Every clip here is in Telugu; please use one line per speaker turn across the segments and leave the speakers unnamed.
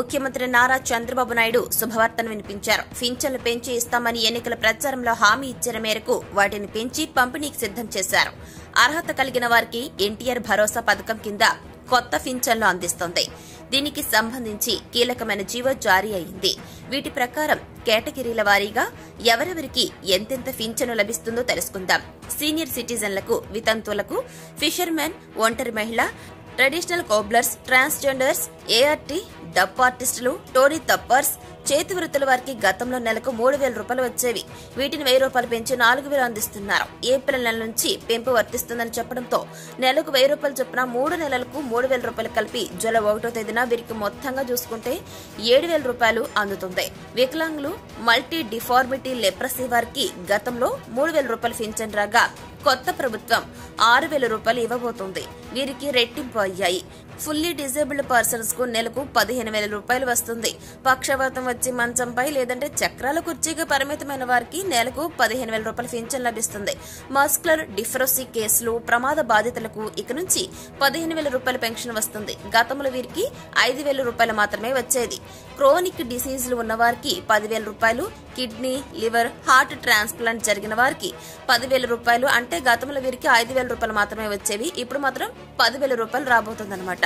ముఖ్యమంత్రి నారా చంద్రబాబు నాయుడు శుభవార్తను వినిపించారు. పింఛన్లు పెంచి ఇస్తామని ఎన్నికల ప్రచారంలో హామీ ఇచ్చిన మేరకు వాటిని పెంచి పంపిణీకి సిద్దం చేశారు. అర్హత కలిగిన వారికి ఎన్టీఆర్ భరోసా పథకం కింద కొత్త పింఛన్లు అందిస్తోంది. దీనికి సంబంధించి కీలకమైన జీవో జారీ అయింది. వీటి ప్రకారం కేటగిరీల వారీగా ఎవరెవరికి ఎంతెంత పింఛను లభిస్తుందో తెలుసుకుందాం. సీనియర్ సిటిజన్లకు, వితంతువులకు, ఫిషర్మెన్, ఒంటరి మహిళ, ట్రెడిషనల్ కోబ్లర్స్, ట్రాన్స్జెండర్స్, ఏఆర్టీ, డప్ ఆర్టిస్టులు, టోనీ తప్పర్స్, చేతి వృత్తుల వారికి గతంలో నెలకు 3,000 రూపాయలు వచ్చేవి. వీటిని 1,000 రూపాయలు పెంచి 4,000 అందిస్తున్నారు. ఏప్రిల్ నెల నుంచి పెంపు వర్తిస్తుందని చెప్పడంతో నెలకు 1,000 రూపాయలు చొప్పున 3 నెలలకు 3,000 రూపాయలు కలిపి జూలై 1వ తేదీన వీరికి మొత్తంగా చూసుకుంటే 7,000 రూపాయలు అందుతుంది. వికలాంగులు, మల్టీ డిఫార్మిటీ, లెప్రసీ వారికి గతంలో 3,000 రూపాయలు పింఛన్ రాగా కొత్త ప్రభుత్వం 6,000 రూపాయలు ఇవ్వబోతోంది. వీరికి రెట్టింపు అయ్యాయి. ఫుల్లీ డిజేబుల్డ్ పర్సన్స్ కు నెలకు 15,000 రూపాయలు వస్తుంది. పక్షవాతం వచ్చి మంచంపై లేదంటే చక్రాల కుర్చీగా పరిమితమైన వారికి నెలకు 15,000 రూపాయల పింఛన్ లభిస్తుంది. మస్కులర్ డిఫ్రోసీ కేసులు, ప్రమాద బాధితులకు ఇక నుంచి 15,000 రూపాయల పెన్షన్ వస్తుంది. గతంలో వీరికి 5,000 రూపాయలు మాత్రమే వచ్చేది. క్రోనిక్ డిసీజులు ఉన్న వారికి 10,000 రూపాయలు, కిడ్నీ, లివర్, హార్ట్ ట్రాన్స్ప్లాంట్ జరిగిన వారికి 10,000 రూపాయలు. అంటే గతంలో వీరికి 5,000 రూపాయలు మాత్రమే వచ్చేవి. ఇప్పుడు మాత్రం 10,000 రూపాయలు రాబోతుందన్నమాట.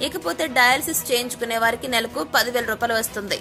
ఇకపోతే డయాలసిస్ చేయించుకునే వారికి నెలకు 10,000 రూపాయలు వస్తుంది.